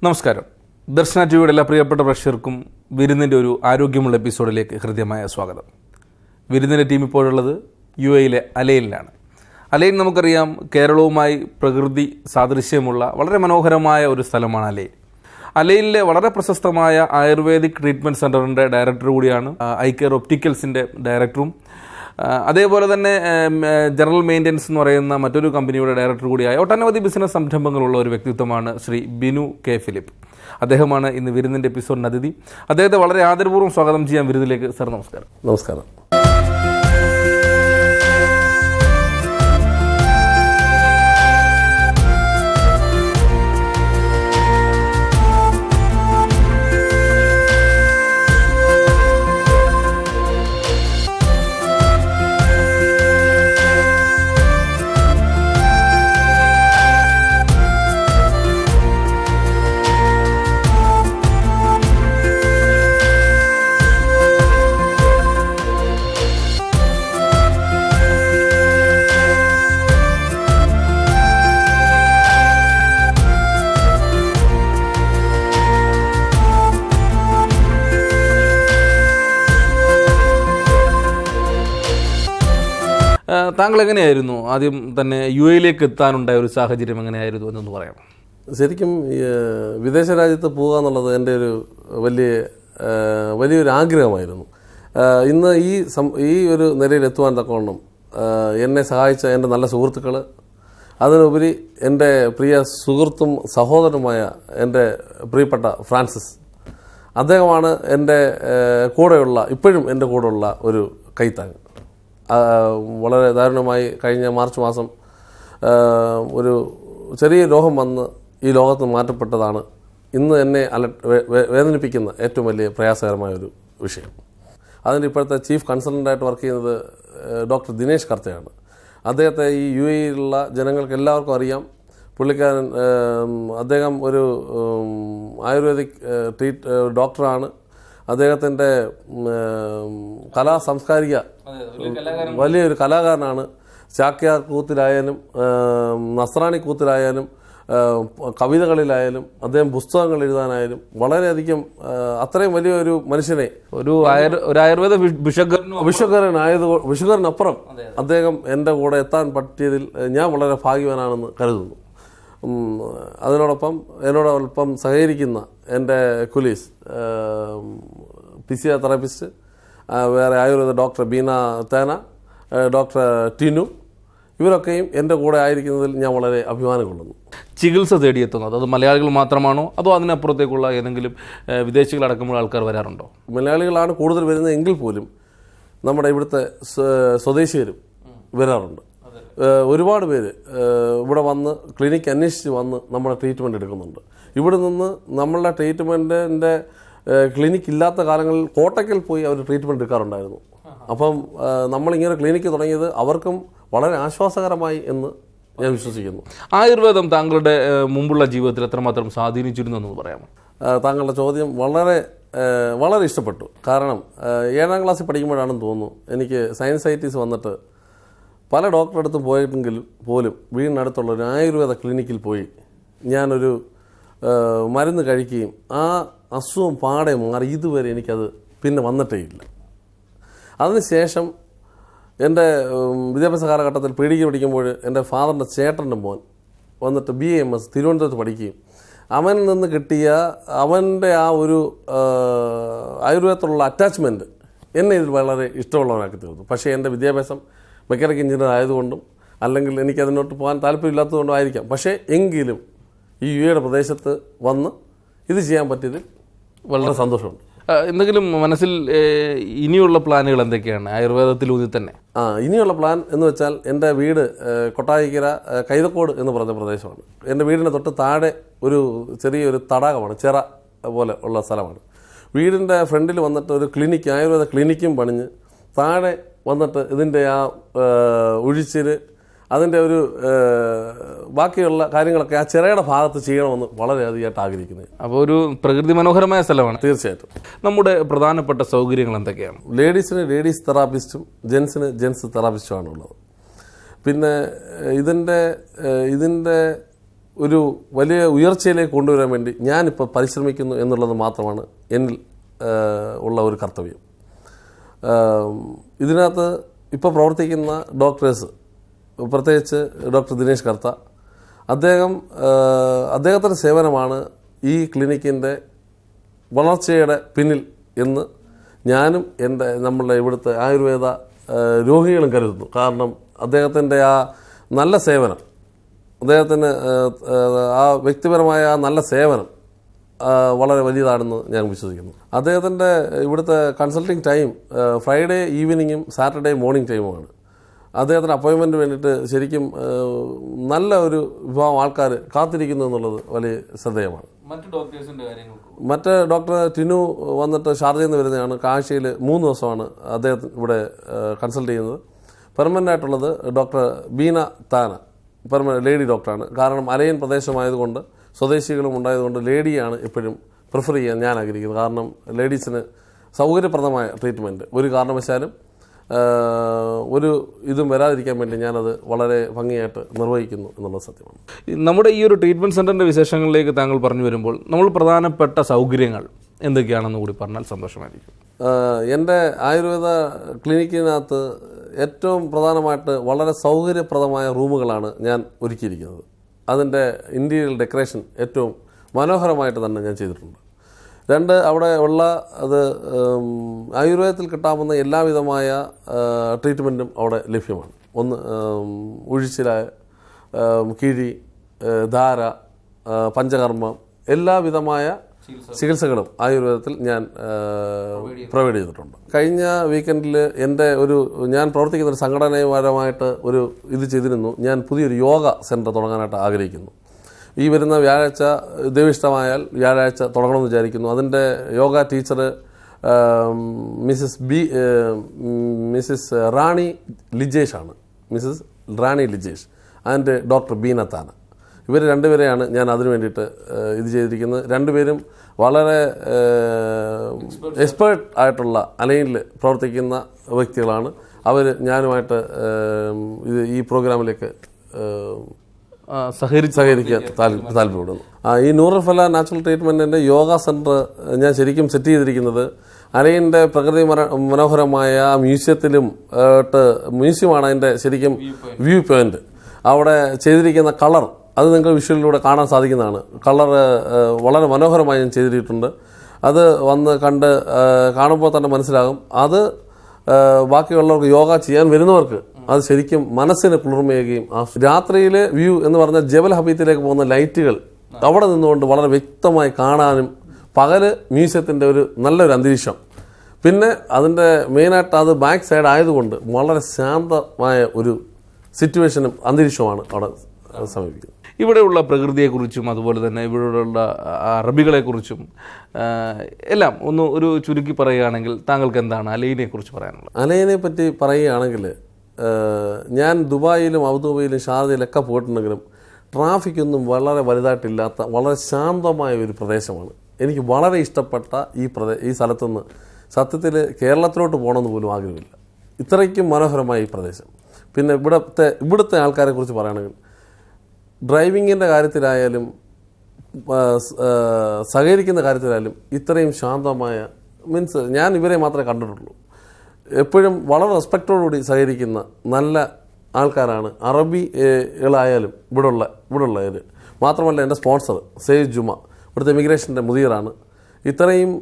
നമസ്കാരം. ദർശന ടിവിയുടെ എല്ലാ പ്രിയപ്പെട്ട പ്രേക്ഷകർക്കും വിരുന്നിൻ്റെ ഒരു ആരോഗ്യമുള്ള എപ്പിസോഡിലേക്ക് ഹൃദ്യമായ സ്വാഗതം. വിരുന്നിൻ്റെ ടീം ഇപ്പോഴുള്ളത് UAE അലൈനിലാണ്. അലൈൻ നമുക്കറിയാം, കേരളവുമായി പ്രകൃതി സാദൃശ്യമുള്ള വളരെ മനോഹരമായ ഒരു സ്ഥലമാണ് അലൈൻ. അലൈനിലെ വളരെ പ്രശസ്തമായ ആയുർവേദിക് ട്രീറ്റ്മെൻറ്റ് സെൻ്ററിൻ്റെ ഡയറക്ടർ കൂടിയാണ്, ഐ കെയർ ഒപ്റ്റിക്കൽസിൻ്റെ ഡയറക്ടറും, അതേപോലെ തന്നെ ജനറൽ മെയിൻ്റനൻസ് എന്ന് പറയുന്ന മറ്റൊരു കമ്പനിയുടെ ഡയറക്ടർ കൂടിയായ ഒട്ടനവധി ബിസിനസ് സംരംഭങ്ങളുള്ള ഒരു വ്യക്തിത്വമാണ് ശ്രീ ബിനു കെ ഫിലിപ്പ്. അദ്ദേഹമാണ് ഇന്ന് വിരുന്നിൻ്റെ എപ്പിസോഡിൻ്റെ അതിഥി. അദ്ദേഹത്തെ വളരെ ആദരപൂർവ്വം സ്വാഗതം ചെയ്യാൻ വിരുന്നിലേക്ക്. സർ, നമസ്കാരം. നമസ്കാരം. താങ്കൾ എങ്ങനെയായിരുന്നു ആദ്യം തന്നെ UAEയിലേക്ക് എത്താനുണ്ടായ ഒരു സാഹചര്യം എങ്ങനെയായിരുന്നു എന്നൊന്ന് പറയാം. ശരിക്കും വിദേശ രാജ്യത്ത് പോകുക എന്നുള്ളത് എൻ്റെ ഒരു വലിയൊരു ആഗ്രഹമായിരുന്നു. ഇന്ന് ഈ ഒരു നിലയിൽ എത്തുവാൻ തക്കവണ്ണം എന്നെ സഹായിച്ച എൻ്റെ നല്ല സുഹൃത്തുക്കൾ, അതിനുപരി എൻ്റെ പ്രിയ സുഹൃത്തും സഹോദരനുമായ എൻ്റെ പ്രിയപ്പെട്ട ഫ്രാൻസിസ്, അദ്ദേഹമാണ് എൻ്റെ ഇപ്പോഴും എൻ്റെ കൂടെയുള്ള ഒരു കൈത്താങ്. വളരെ ദാരുണമായി കഴിഞ്ഞ മാർച്ച് മാസം ഒരു ചെറിയ രോഗം വന്ന് ഈ ലോകത്ത് മാറ്റപ്പെട്ടതാണ് ഇന്ന് എന്നെ വേദനിപ്പിക്കുന്ന ഏറ്റവും വലിയ പ്രയാസകരമായൊരു വിഷയം. അതിൻ്റെ ഇപ്പോഴത്തെ ചീഫ് കൺസൾട്ടൻ്റായിട്ട് വർക്ക് ചെയ്യുന്നത് ഡോക്ടർ ദിനേശ് കർത്തയാണ്. അദ്ദേഹത്തെ ഈ UAEയിലുള്ള ജനങ്ങൾക്ക് എല്ലാവർക്കും അറിയാം. പുള്ളിക്കാരൻ അദ്ദേഹം ഒരു ആയുർവേദിക് ഡോക്ടറാണ്. അദ്ദേഹത്തിൻ്റെ സാംസ്കാരിക വലിയൊരു കലാകാരനാണ്. ചാക്യാർ കൂത്തിലായാലും നസ്രാണി കൂത്തിലായാലും കവിതകളിലായാലും അദ്ദേഹം പുസ്തകങ്ങൾ എഴുതാനായാലും വളരെയധികം അത്രയും വലിയൊരു മനുഷ്യനെ ഒരു ആയുർവേദ വിഷുകരനപ്പുറം അദ്ദേഹം എൻ്റെ കൂടെ എത്താൻ പറ്റിയതിൽ ഞാൻ വളരെ ഭാഗ്യവാനാണെന്ന് കരുതുന്നു. എന്നോടൊപ്പം സഹകരിക്കുന്ന എൻ്റെ കുലീസ്, ഫിസിയോതെറാപ്പിസ്റ്റ്, വേറെ ആയുർവേദ ഡോക്ടർ ബീന തേന, ഡോക്ടർ ടിനു, ഇവരൊക്കെയും എൻ്റെ കൂടെ ആയിരിക്കുന്നതിൽ ഞാൻ വളരെ അഭിമാനം കൊള്ളുന്നു. ചികിത്സ തേടിയെത്തുന്നത് അത് മലയാളികൾ മാത്രമാണോ, അതോ അതിനപ്പുറത്തേക്കുള്ള ഏതെങ്കിലും വിദേശികളടക്കമുള്ള ആൾക്കാർ വരാറുണ്ടോ? മലയാളികളാണ് കൂടുതൽ വരുന്നത് എങ്കിൽ പോലും നമ്മുടെ ഇവിടുത്തെ സ്വദേശീയരും വരാറുണ്ട്. ഒരുപാട് പേര് ഇവിടെ വന്ന് ക്ലിനിക്ക് അന്വേഷിച്ച് വന്ന് നമ്മുടെ ട്രീറ്റ്മെൻറ്റ് എടുക്കുന്നുണ്ട്. ഇവിടെ നിന്ന് നമ്മളുടെ ട്രീറ്റ്മെൻറ്റിൻ്റെ ക്ലിനിക്ക് ഇല്ലാത്ത കാലങ്ങളിൽ കോട്ടയ്ക്കൽ പോയി അവർ ട്രീറ്റ്മെൻറ്റ് എടുക്കാറുണ്ടായിരുന്നു. അപ്പം നമ്മളിങ്ങനെ ക്ലിനിക്ക് തുടങ്ങിയത് അവർക്കും വളരെ ആശ്വാസകരമായി എന്ന് ഞാൻ വിശ്വസിക്കുന്നു. ആയുർവേദം താങ്കളുടെ മുമ്പുള്ള ജീവിതത്തിൽ എത്രമാത്രം സ്വാധീനിച്ചിരുന്നു എന്ന് പറയാമോ? താങ്കളുടെ ചോദ്യം വളരെ ഇഷ്ടപ്പെട്ടു. കാരണം 7ാം ക്ലാസ്സിൽ പഠിക്കുമ്പോഴാണെന്ന് തോന്നുന്നു എനിക്ക് സൈനസൈറ്റിസ് വന്നിട്ട് പല ഡോക്ടറെ അടുത്തും പോയിട്ടെങ്കിൽ പോലും വീടിനടുത്തുള്ള ഒരു ആയുർവേദ ക്ലിനിക്കിൽ പോയി ഞാനൊരു മരുന്ന് കഴിക്കുകയും ആ അസുഖം പാടെ മാറി ഇതുവരെ എനിക്കത് പിന്നെ വന്നിട്ടേ ഇല്ല. അതിനുശേഷം എൻ്റെ വിദ്യാഭ്യാസ കാലഘട്ടത്തിൽ PG പഠിക്കുമ്പോൾ എൻ്റെ ഫാദറിൻ്റെ ചേട്ടൻ്റെ മോൻ വന്നിട്ട് BAMS തിരുവനന്തപുരത്ത് പഠിക്കുകയും അവനിൽ നിന്ന് കിട്ടിയ അവൻ്റെ ആ ഒരു ആയുർവേദത്തിലുള്ള അറ്റാച്ച്മെൻറ്റ് എന്നെ ഇതിൽ വളരെ ഇഷ്ടമുള്ളവനാക്കി തീർന്നു. പക്ഷേ എൻ്റെ വിദ്യാഭ്യാസം മെക്കാനിക്കൽ എഞ്ചിനീയർ ആയതുകൊണ്ടും അല്ലെങ്കിൽ എനിക്കതിനോട്ട് പോകാൻ താല്പര്യമില്ലാത്തതുകൊണ്ടും ആയിരിക്കാം. പക്ഷേ എങ്കിലും ഈ UAEയുടെ പ്രദേശത്ത് വന്ന് ഇത് ചെയ്യാൻ പറ്റിയതിൽ വളരെ സന്തോഷമുണ്ട്. എന്തെങ്കിലും മനസ്സിൽ ഇനിയുള്ള പ്ലാനുകൾ എന്തൊക്കെയാണ് ആയുർവേദത്തിലൂന്നി തന്നെ? ഇനിയുള്ള പ്ലാൻ എന്ന് വെച്ചാൽ എൻ്റെ വീട് കൊട്ടായിക്കര കൈതക്കോട് എന്ന് പറഞ്ഞ പ്രദേശമാണ്. എൻ്റെ വീടിൻ്റെ തൊട്ട് താഴെ ഒരു ചെറിയൊരു തടാകമാണ്, ചിറ പോലെ ഉള്ള സ്ഥലമാണ്. വീടിൻ്റെ ഫ്രണ്ടിൽ വന്നിട്ട് ഒരു ക്ലിനിക്ക്, ആയുർവേദ ക്ലിനിക്കും പണിഞ്ഞ് താഴെ വന്നിട്ട് ഇതിൻ്റെ ആ ഒഴിച്ചിൽ അതിൻ്റെ ഒരു ബാക്കിയുള്ള കാര്യങ്ങളൊക്കെ ആ ചിറയുടെ ഭാഗത്ത് ചെയ്യണമെന്ന് വളരെയധികമായിട്ട് ആഗ്രഹിക്കുന്നത്. അപ്പോൾ ഒരു പ്രകൃതി മനോഹരമായ സ്ഥലമാണ്. തീർച്ചയായിട്ടും. നമ്മുടെ പ്രധാനപ്പെട്ട സൗകര്യങ്ങൾ എന്തൊക്കെയാണ്? ലേഡീസിന് ലേഡീസ് തെറാപ്പിസ്റ്റും ജെൻസിന് ജെൻസ് തെറാപ്പിസ്റ്റുമാണുള്ളത്. പിന്നെ ഇതിൻ്റെ ഒരു വലിയ ഉയർച്ചയിലേക്ക് കൊണ്ടുവരാൻ വേണ്ടി ഞാനിപ്പോൾ പരിശ്രമിക്കുന്നു എന്നുള്ളത് മാത്രമാണ് എന്നിൽ ഉള്ള ഒരു കർത്തവ്യം. ഇതിനകത്ത് ഇപ്പോൾ പ്രവർത്തിക്കുന്ന ഡോക്ടേഴ്സ്, പ്രത്യേകിച്ച് ഡോക്ടർ ദിനേശ് കർത്ത, അദ്ദേഹത്തിൻ്റെ സേവനമാണ് ഈ ക്ലിനിക്കിൻ്റെ വളർച്ചയുടെ പിന്നിൽ എന്ന് ഞാനും നമ്മളുടെ ഇവിടുത്തെ ആയുർവേദ രോഗികളും കരുതുന്നു. കാരണം അദ്ദേഹത്തിൻ്റെ ആ നല്ല സേവനം, അദ്ദേഹത്തിന് ആ വ്യക്തിപരമായ ആ നല്ല സേവനം വളരെ വലിയതാണെന്ന് ഞാൻ വിശ്വസിക്കുന്നു. അദ്ദേഹത്തിൻ്റെ ഇവിടുത്തെ കൺസൾട്ടിങ് ടൈം ഫ്രൈഡേ ഈവനിങ്ങും സാറ്റർഡേ മോർണിംഗ് ടൈമുമാണ്. അദ്ദേഹത്തിൻ്റെ അപ്പോയിൻമെൻറ്റ് വേണ്ടിയിട്ട് ശരിക്കും നല്ല ഒരു വിഭാഗം ആൾക്കാർ കാത്തിരിക്കുന്നു എന്നുള്ളത് വലിയ ശ്രദ്ധേയമാണ്. മറ്റ് ഡോക്ടർ ടിനു വന്നിട്ട് ഷാർജയിൽ നിന്ന് വരുന്നതാണ്. കാഴ്ചയിൽ 3 ദിവസമാണ് അദ്ദേഹത്തിന് ഇവിടെ കൺസൾട്ട് ചെയ്യുന്നത്. പെർമനൻ്റ് ആയിട്ടുള്ളത് ഡോക്ടർ ബീന താന, ലേഡി ഡോക്ടറാണ്. കാരണം അലയൻ പ്രദേശമായതുകൊണ്ട് സ്വദേശികളും ഉണ്ടായതുകൊണ്ട് ലേഡിയാണ് എപ്പോഴും പ്രിഫർ ചെയ്യാൻ ഞാൻ ആഗ്രഹിക്കുന്നത്. കാരണം ലേഡീസിന് സൗകര്യപ്രദമായ ട്രീറ്റ്മെൻറ്റ് ഒരു കാരണവശാലും ഒരു ഇതും വരാതിരിക്കാൻ വേണ്ടി ഞാനത് വളരെ ഭംഗിയായിട്ട് നിർവഹിക്കുന്നു എന്നുള്ളത് സത്യമാണ്. നമ്മുടെ ഈ ഒരു ട്രീറ്റ്മെൻറ്റ് സെൻ്ററിൻ്റെ വിശേഷങ്ങളിലേക്ക് താങ്കൾ പറഞ്ഞു വരുമ്പോൾ നമ്മൾ പ്രധാനപ്പെട്ട സൗകര്യങ്ങൾ എന്തൊക്കെയാണെന്ന് കൂടി പറഞ്ഞാൽ സന്തോഷമായിരിക്കും. എൻ്റെ ആയുർവേദ ക്ലിനിക്കിനകത്ത് ഏറ്റവും പ്രധാനമായിട്ട് വളരെ സൗകര്യപ്രദമായ റൂമുകളാണ് ഞാൻ ഒരുക്കിയിരിക്കുന്നത്. അതിൻ്റെ ഇൻറ്റീരിയൽ ഡെക്കറേഷൻ ഏറ്റവും മനോഹരമായിട്ട് തന്നെ ഞാൻ ചെയ്തിട്ടുണ്ട്. 2, അവിടെ ഉള്ള അത് ആയുർവേദത്തിൽ കിട്ടാവുന്ന എല്ലാവിധമായ ട്രീറ്റ്മെൻറ്റും അവിടെ ലഭ്യമാണ്. 1 ഉഴിച്ചിലായ, കിഴി, ധാര, പഞ്ചകർമ്മം, എല്ലാവിധമായ ചികിത്സകളും ആയുർവേദത്തിൽ ഞാൻ പ്രൊവൈഡ് ചെയ്തിട്ടുണ്ട്. കഴിഞ്ഞ വീക്കെൻഡിൽ ഞാൻ പ്രവർത്തിക്കുന്ന ഒരു സംഘടനാപരമായിട്ട് ഇത് ചെയ്തിരുന്നു. ഞാൻ പുതിയൊരു യോഗ സെൻറ്റർ തുടങ്ങാനായിട്ട് ആഗ്രഹിക്കുന്നു. ഈ വരുന്ന വ്യാഴാഴ്ച ദൈവിഷ്ടമായാൽ വ്യാഴാഴ്ച തുടങ്ങണമെന്ന് വിചാരിക്കുന്നു. അതിൻ്റെ യോഗ ടീച്ചർ മിസ്സിസ് റാണി ലിജേഷാണ്. Mrs Rani Lijesh and doctor Beenathana. ഇവർ 2 പേരെയാണ് ഞാൻ അതിനു വേണ്ടിയിട്ട് ഇത് ചെയ്തിരിക്കുന്നത്. 2 പേരും വളരെ എക്സ്പേർട്ട് ആയിട്ടുള്ള അലൈനിൽ പ്രവർത്തിക്കുന്ന വ്യക്തികളാണ്. അവർ ഞാനുമായിട്ട് ഈ പ്രോഗ്രാമിലേക്ക് സഹകരിക്കാൻ താല്പര്യപ്പെടുന്നു. ഈ നൂറുൽ ഫല നാച്ചുറൽ ട്രീറ്റ്മെൻറ്റിൻ്റെ യോഗ സെൻറ്റർ ഞാൻ ശരിക്കും സെറ്റ് ചെയ്തിരിക്കുന്നത് അലൈൻ്റെ പ്രകൃതി മനോഹരമായ മ്യൂസിയമാണ് അതിൻ്റെ ശരിക്കും വ്യൂ പോയിന്റ്. അവിടെ ചെയ്തിരിക്കുന്ന കളർ അത് നിങ്ങൾക്ക് വിഷ്വലിലൂടെ കാണാൻ സാധിക്കുന്നതാണ്. കളർ വളരെ മനോഹരമായി ഞാൻ ചെയ്തിട്ടുണ്ട്. അത് വന്ന് കാണുമ്പോൾ തന്നെ മനസ്സിലാകും. അത് ബാക്കിയുള്ളവർക്ക് യോഗ ചെയ്യാൻ വരുന്നവർക്ക് അത് ശരിക്കും മനസ്സിന് കുളിർമയുകയും രാത്രിയിലെ വ്യൂ എന്ന് പറഞ്ഞാൽ ജബൽ ഹബീത്തിലേക്ക് പോകുന്ന ലൈറ്റുകൾ അവിടെ നിന്നുകൊണ്ട് വളരെ വ്യക്തമായി കാണാനും പകല് മ്യൂസിയത്തിൻ്റെ നല്ലൊരു അന്തരീക്ഷം. പിന്നെ അതിൻ്റെ മെയിനായിട്ട് അത് ബാക്ക് സൈഡ് ആയതുകൊണ്ട് വളരെ ശാന്തമായ ഒരു സിറ്റുവേഷനും അന്തരീക്ഷമാണ് അവിടെ സമീപിക്കുന്നത്. ഇവിടെയുള്ള പ്രകൃതിയെക്കുറിച്ചും അതുപോലെ തന്നെ ഇവിടെയുള്ള അറബികളെക്കുറിച്ചും എല്ലാം ഒരു ചുരുക്കി പറയുകയാണെങ്കിൽ താങ്കൾക്ക് എന്താണ് അലൈനെക്കുറിച്ച് പറയാനുള്ളത്? അലൈനെ പറ്റി പറയുകയാണെങ്കിൽ ഞാൻ ദുബായിലും അബുദാബിയിലും ഷാർജയിലൊക്കെ പോയിട്ടുണ്ടെങ്കിലും ട്രാഫിക്കൊന്നും വളരെ വലുതായിട്ടില്ലാത്ത വളരെ ശാന്തമായ ഒരു പ്രദേശമാണ്. എനിക്ക് വളരെ ഇഷ്ടപ്പെട്ട ഈ സ്ഥലത്തുനിന്ന് സത്യത്തിൽ കേരളത്തിലോട്ട് പോകണമെന്ന് പോലും ആഗ്രഹമില്ല. ഇത്രയ്ക്കും മനോഹരമായ ഈ പ്രദേശം. പിന്നെ ഇവിടുത്തെ ആൾക്കാരെ കുറിച്ച് പറയുകയാണെങ്കിൽ ഡ്രൈവിങ്ങിൻ്റെ കാര്യത്തിലായാലും സഹകരിക്കുന്ന കാര്യത്തിലായാലും ഇത്രയും ശാന്തമായ ഞാൻ ഇവരെ മാത്രമേ കണ്ടിട്ടുള്ളൂ. എപ്പോഴും വളരെ റെസ്പെക്റ്റോടുകൂടി സഹകരിക്കുന്ന നല്ല ആൾക്കാരാണ് അറബികളായാലും ഇവിടുള്ളവർ. മാത്രമല്ല എൻ്റെ സ്പോൺസർ സെയ്ദ് ജുമ ഇവിടുത്തെ ഇമിഗ്രേഷൻ്റെ മുദീറാണ്. ഇത്രയും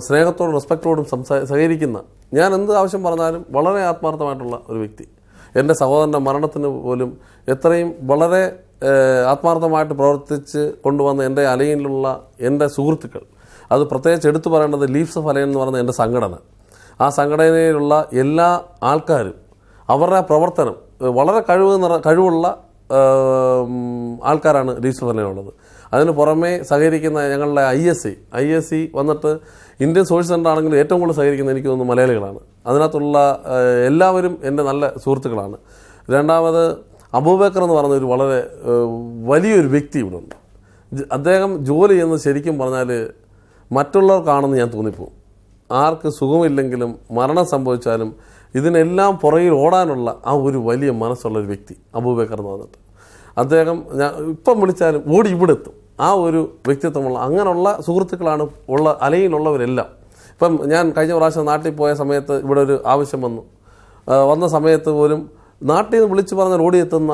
സ്നേഹത്തോടും റെസ്പെക്റ്റോടും സഹകരിക്കുന്ന, ഞാൻ എന്ത് ആവശ്യം പറഞ്ഞാലും വളരെ ആത്മാർത്ഥമായിട്ടുള്ള ഒരു വ്യക്തി. എൻ്റെ സഹോദരൻ്റെ മരണത്തിന് പോലും എത്രയും വളരെ ആത്മാർത്ഥമായിട്ട് പ്രവർത്തിച്ച് കൊണ്ടുവന്ന എൻ്റെ അലയിലുള്ള എൻ്റെ സുഹൃത്തുക്കൾ, അത് പ്രത്യേകിച്ച് എടുത്തു പറയേണ്ടത് ലീഫ്സ് ഓഫ് അലയൻ എന്ന് പറയുന്ന എൻ്റെ സംഘടന. ആ സംഘടനയിലുള്ള എല്ലാ ആൾക്കാരും അവരുടെ പ്രവർത്തനം വളരെ കഴിവുള്ള ആൾക്കാരാണ് ലീഫ്സ് ഓഫ് അലയനുള്ളത്. അതിന് പുറമേ സഹകരിക്കുന്ന ഞങ്ങളുടെ ISC വന്നിട്ട് ഇന്ത്യൻ സോഴ്സ് സെൻ്റർ ആണെങ്കിൽ ഏറ്റവും കൂടുതൽ സഹകരിക്കുന്ന എനിക്ക് തോന്നുന്നു മലയാളികളാണ്. അതിനകത്തുള്ള എല്ലാവരും എൻ്റെ നല്ല സുഹൃത്തുക്കളാണ്. രണ്ടാമത് അബൂബക്കർ എന്ന് പറയുന്ന ഒരു വളരെ വലിയൊരു വ്യക്തി ഇവിടെ ഉണ്ട്. അദ്ദേഹം ജോലി ചെയ്യുന്നത് ശരിക്കും പറഞ്ഞാൽ മറ്റുള്ളവർക്കാണെന്ന് ഞാൻ തോന്നിപ്പോകും. ആർക്ക് സുഖമില്ലെങ്കിലും മരണം സംഭവിച്ചാലും ഇതിനെല്ലാം പുറകിൽ ഓടാനുള്ള ആ ഒരു വലിയ മനസ്സുള്ളൊരു വ്യക്തി അബൂബക്കർ എന്ന് പറഞ്ഞിട്ട്. അദ്ദേഹം ഞാൻ ഇപ്പം വിളിച്ചാലും ഓടി ഇവിടെ എത്തും. ആ ഒരു വ്യക്തിത്വമുള്ള അങ്ങനെയുള്ള സുഹൃത്തുക്കളാണ് അലയിലുള്ളവരെല്ലാം. ഇപ്പം ഞാൻ കഴിഞ്ഞ പ്രാവശ്യം നാട്ടിൽ പോയ സമയത്ത് ഇവിടെ ഒരു ആവശ്യം വന്ന സമയത്ത് പോലും നാട്ടിൽ നിന്ന് വിളിച്ചു പറഞ്ഞാൽ ഓടിയെത്തുന്ന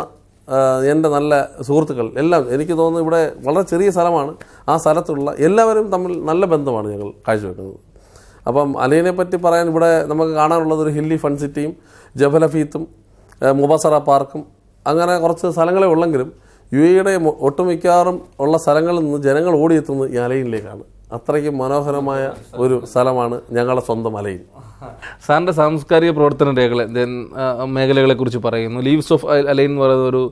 എൻ്റെ നല്ല സുഹൃത്തുക്കൾ എല്ലാം എനിക്ക് തോന്നുന്നു ഇവിടെ വളരെ ചെറിയ സ്ഥലമാണ്. ആ സ്ഥലത്തുള്ള എല്ലാവരും തമ്മിൽ നല്ല ബന്ധമാണ് ഞങ്ങൾ കാഴ്ചവെക്കുന്നത്. അപ്പം അലൈനെ പറ്റി പറയാൻ ഇവിടെ നമുക്ക് കാണാനുള്ളത് ഒരു ഹില്ലി ഫൺ സിറ്റിയും ജബലഫീത്തും മുബസറ പാർക്കും അങ്ങനെ കുറച്ച് സ്ഥലങ്ങളെ ഉള്ളെങ്കിലും UAE ഒട്ടുമിക്കാറും ഉള്ള സ്ഥലങ്ങളിൽ നിന്ന് ജനങ്ങൾ ഓടിയെത്തുന്നത് ഈ അലൈനിലേക്കാണ്. അത്രയ്ക്ക് മനോഹരമായ ഒരു സ്ഥലമാണ് ഞങ്ങളുടെ സ്വന്തം അലൈൻ. സാറിൻ്റെ സാംസ്കാരിക പ്രവർത്തന മേഖലകളെക്കുറിച്ച് പറയുന്നു. ലീവ്സ് ഓഫ് അലൈൻ എന്ന് പറയുന്ന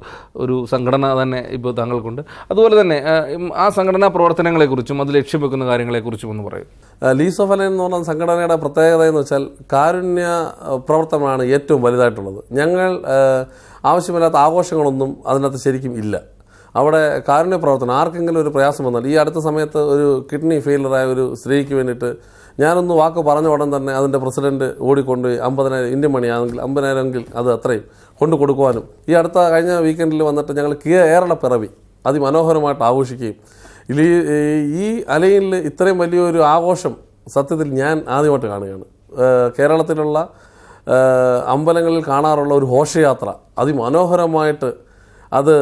ഒരു സംഘടന തന്നെ ഇപ്പോൾ താങ്കൾക്കുണ്ട്. അതുപോലെ തന്നെ ആ സംഘടനാ പ്രവർത്തനങ്ങളെക്കുറിച്ചും അത് ലക്ഷ്യം വെക്കുന്ന കാര്യങ്ങളെക്കുറിച്ചും ഒന്ന് പറയും. ലീവ്സ് ഓഫ് അലൈൻ എന്ന് പറഞ്ഞ സംഘടനയുടെ പ്രത്യേകത എന്ന് വെച്ചാൽ കാരുണ്യ പ്രവർത്തനമാണ് ഏറ്റവും വലുതായിട്ടുള്ളത്. ഞങ്ങൾ ആവശ്യമില്ലാത്ത ആഘോഷങ്ങളൊന്നും അതിനകത്ത് ശരിക്കും ഇല്ല. അവിടെ കാരുണ്യ പ്രവർത്തനം ആർക്കെങ്കിലും ഒരു പ്രയാസം വന്നാൽ, ഈ അടുത്ത സമയത്ത് ഒരു കിഡ്നി ഫെയിലറായ ഒരു സ്ത്രീക്ക് വേണ്ടിയിട്ട് ഞാനൊന്ന് വാക്ക് പറഞ്ഞ ഉടൻ തന്നെ അതിൻ്റെ പ്രസിഡൻറ്റ് ഓടിക്കൊണ്ട് 50,000 ഇന്ത്യൻ മണിയാണെങ്കിൽ 50,000 എങ്കിൽ അത് അത്രയും കൊണ്ടു കൊടുക്കുവാനും, ഈ കഴിഞ്ഞ വീക്കെൻഡിൽ വന്നിട്ട് ഞങ്ങൾ കേരള പിറവി അതിമനോഹരമായിട്ട് ആഘോഷിക്കുകയും, ഈ അലയിൽ ഇത്രയും വലിയൊരു ആഘോഷം സത്യത്തിൽ ഞാൻ ആദ്യമായിട്ട് കാണുകയാണ്. കേരളത്തിലുള്ള അമ്പലങ്ങളിൽ കാണാറുള്ള ഒരു ഘോഷയാത്ര അതിമനോഹരമായിട്ട് അത്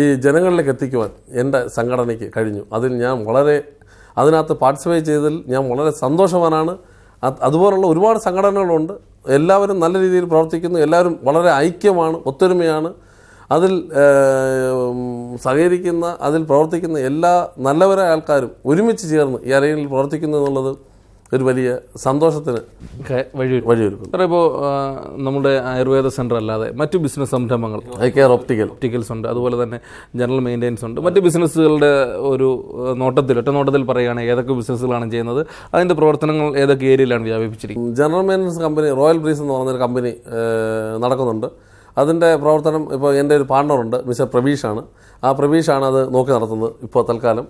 ഈ ജനങ്ങളിലേക്ക് എത്തിക്കുവാൻ എൻ്റെ സംഘടനയ്ക്ക് കഴിഞ്ഞു. അതിനകത്ത് പാർട്ടിസിപ്പേറ്റ് ചെയ്തതിൽ ഞാൻ വളരെ സന്തോഷവാനാണ്. അതുപോലുള്ള ഒരുപാട് സംഘടനകളുണ്ട്. എല്ലാവരും നല്ല രീതിയിൽ പ്രവർത്തിക്കുന്നു. എല്ലാവരും വളരെ ഐക്യമാണ്, ഒത്തൊരുമയാണ്. അതിൽ സഹകരിക്കുന്ന, അതിൽ പ്രവർത്തിക്കുന്ന എല്ലാ നല്ലവരായ ആൾക്കാരും ഒരുമിച്ച് ചേർന്ന് ഈ അലയിൽ പ്രവർത്തിക്കുന്നു എന്നുള്ളത് ഒരു വലിയ സന്തോഷത്തിന് വഴിയൊരുക്കും. സാറേ, ഇപ്പോൾ നമ്മുടെ ആയുർവേദ സെൻ്റർ അല്ലാതെ മറ്റു ബിസിനസ് സംരംഭങ്ങൾ ഐക്കെയർ ഒപ്റ്റിക്കൽസ് ഉണ്ട്, അതുപോലെ തന്നെ ജനറൽ മെയിൻ്റെനൻസ് ഉണ്ട്. മറ്റ് ബിസിനസ്സുകളുടെ ഒരു ഒറ്റ നോട്ടത്തിൽ പറയുകയാണെങ്കിൽ ഏതൊക്കെ ബിസിനസ്സുകളാണ് ചെയ്യുന്നത്, അതിൻ്റെ പ്രവർത്തനങ്ങൾ ഏതൊക്കെ ഏരിയയിലാണ് വ്യാപിപ്പിച്ചിരിക്കുന്നത്? General maintenance company royal breeze എന്ന് പറഞ്ഞൊരു കമ്പനി നടക്കുന്നുണ്ട്. അതിൻ്റെ പ്രവർത്തനം ഇപ്പോൾ എൻ്റെ ഒരു പാർട്ണറുണ്ട്, മിസ്റ്റർ പ്രവീഷാണ്. ആ പ്രവീഷാണ് അത് നോക്കി നടത്തുന്നത് ഇപ്പോൾ തൽക്കാലം.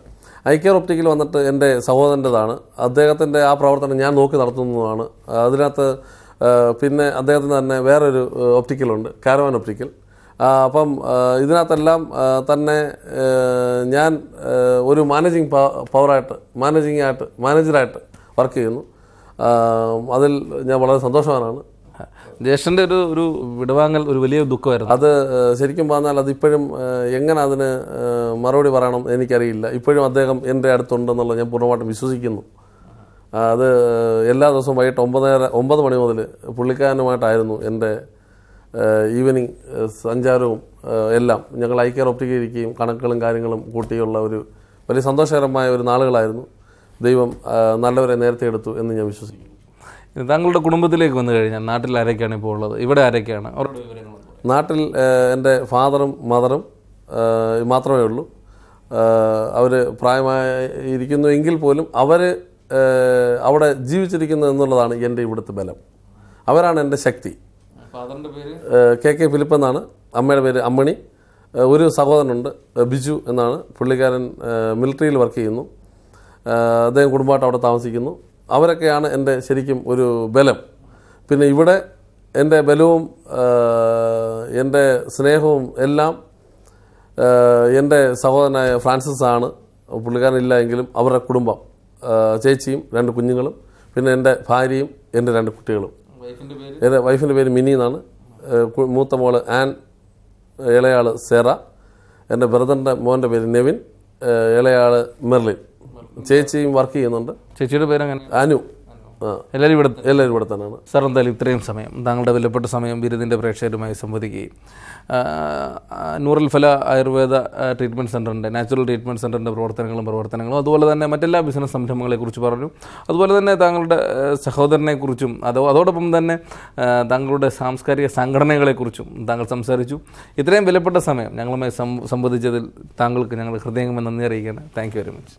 ഐക്കെയർ ഒപ്റ്റിക്കൽ വന്നിട്ട് എൻ്റെ സഹോദരൻ്റെതാണ്. അദ്ദേഹത്തിൻ്റെ ആ പ്രവർത്തനം ഞാൻ നോക്കി നടത്തുന്നതാണ്. അതിനകത്ത് പിന്നെ അദ്ദേഹത്തിന് തന്നെ വേറൊരു ഒപ്റ്റിക്കലുണ്ട്, കാരവാൻ ഒപ്റ്റിക്കൽ. അപ്പം ഇതിനകത്തെല്ലാം തന്നെ ഞാൻ ഒരു മാനേജറായിട്ട് വർക്ക് ചെയ്യുന്നു. അതിൽ ഞാൻ വളരെ സന്തോഷവാനാണ്. ജ്യേഷ്ഠൻ്റെ ഒരു വിടവാങ്ങൽ ഒരു വലിയ ദുഃഖമായിരുന്നു. അത് ശരിക്കും പറഞ്ഞാൽ അതിപ്പോഴും എങ്ങനെ അതിന് മറുപടി പറയണം എനിക്കറിയില്ല. ഇപ്പോഴും അദ്ദേഹം എൻ്റെ അടുത്തുണ്ടെന്നുള്ളത് ഞാൻ പൂർണ്ണമായിട്ടും വിശ്വസിക്കുന്നു. അത് എല്ലാ ദിവസവും വൈകിട്ട് 9 മണി മുതൽ പുള്ളിക്കാരനുമായിട്ടായിരുന്നു എൻ്റെ ഈവനിങ് സഞ്ചാരവും എല്ലാം. ഞങ്ങൾ ഐക്കെയർ ഒപ്റ്റിക്കൽ ഇരിക്കുകയും കണക്കുകളും കാര്യങ്ങളും കൂട്ടിയുള്ള ഒരു വലിയ സന്തോഷകരമായ ഒരു നാളുകളായിരുന്നു. ദൈവം നല്ലവരെ നേരത്തെ എടുത്തു എന്ന് ഞാൻ വിശ്വസിക്കുന്നു. താങ്കളുടെ കുടുംബത്തിലേക്ക് വന്നു കഴിഞ്ഞാൽ നാട്ടിൽ ആരൊക്കെയാണ് ഇപ്പോൾ ഉള്ളത്, ഇവിടെ ആരൊക്കെയാണ്, അവരുടെ വിവരങ്ങൾ? നാട്ടിൽ എൻ്റെ ഫാദറും മദറും മാത്രമേ ഉള്ളൂ. അവർ പ്രായമായിരിക്കുന്നു എങ്കിൽ പോലും അവർ അവിടെ ജീവിച്ചിരിക്കുന്നു എന്നുള്ളതാണ് എൻ്റെ ഇവിടുത്തെ ബലം. അവരാണ് എൻ്റെ ശക്തി. ഫാദറിൻ്റെ പേര് KK ഫിലിപ്പ് എന്നാണ്, അമ്മയുടെ പേര് അമ്മണി. ഒരു സഹോദരനുണ്ട്, ബിജു എന്നാണ്. പുള്ളിക്കാരൻ മിലിറ്ററിയിൽ വർക്ക് ചെയ്യുന്നു. അദ്ദേഹം കുടുംബമായിട്ട് അവിടെ താമസിക്കുന്നു. അവരൊക്കെയാണ് എൻ്റെ ശരിക്കും ഒരു ബലം. പിന്നെ ഇവിടെ എൻ്റെ ബലവും എൻ്റെ സ്നേഹവും എല്ലാം എൻ്റെ സഹോദരനായ ഫ്രാൻസിസ് ആണ്. പുള്ളിക്കാരനില്ല എങ്കിലും അവരുടെ കുടുംബം, ചേച്ചിയും 2 കുഞ്ഞുങ്ങളും, പിന്നെ എൻ്റെ ഭാര്യയും എൻ്റെ 2 കുട്ടികളും. എൻ്റെ വൈഫിൻ്റെ പേര് മിനി എന്നാണ്. മൂത്ത മോള് ആൻ, ഇളയാൾ സെറ. എൻ്റെ ബ്രദറിൻ്റെ മോൻ്റെ പേര് നെവിൻ, ഇളയാൾ മെർലിൻ. ചേച്ചിയും വർക്ക് ചെയ്യുന്നുണ്ട്. ചേച്ചിയുടെ പേരങ്ങനെ? അനു. എല്ലാവരും ഇവിടെ തന്നെയാണ്. സാർ, എന്തായാലും ഇത്രയും സമയം, താങ്കളുടെ വിലപ്പെട്ട സമയം ബിരുദിൻ്റെ പ്രേക്ഷകരുമായി സംവദിക്കുകയും നൂറുൽ ഫല ആയുർവേദ ട്രീറ്റ്മെൻറ്റ് സെൻ്ററിൻ്റെ നാച്ചുറൽ ട്രീറ്റ്മെൻറ്റ് സെൻ്ററിൻ്റെ പ്രവർത്തനങ്ങളും അതുപോലെ തന്നെ മറ്റെല്ലാ ബിസിനസ് സംരംഭങ്ങളെക്കുറിച്ച് പറഞ്ഞു. അതുപോലെ തന്നെ താങ്കളുടെ സഹോദരനെക്കുറിച്ചും അതോടൊപ്പം തന്നെ താങ്കളുടെ സാംസ്കാരിക സംഘടനകളെക്കുറിച്ചും താങ്കൾ സംസാരിച്ചു. ഇത്രയും വിലപ്പെട്ട സമയം ഞങ്ങളുമായി സംവദിച്ചതിൽ താങ്കൾക്ക് ഞങ്ങൾ ഹൃദയംഗമായി നന്ദി അറിയിക്കുകയാണ്. Thank you very much.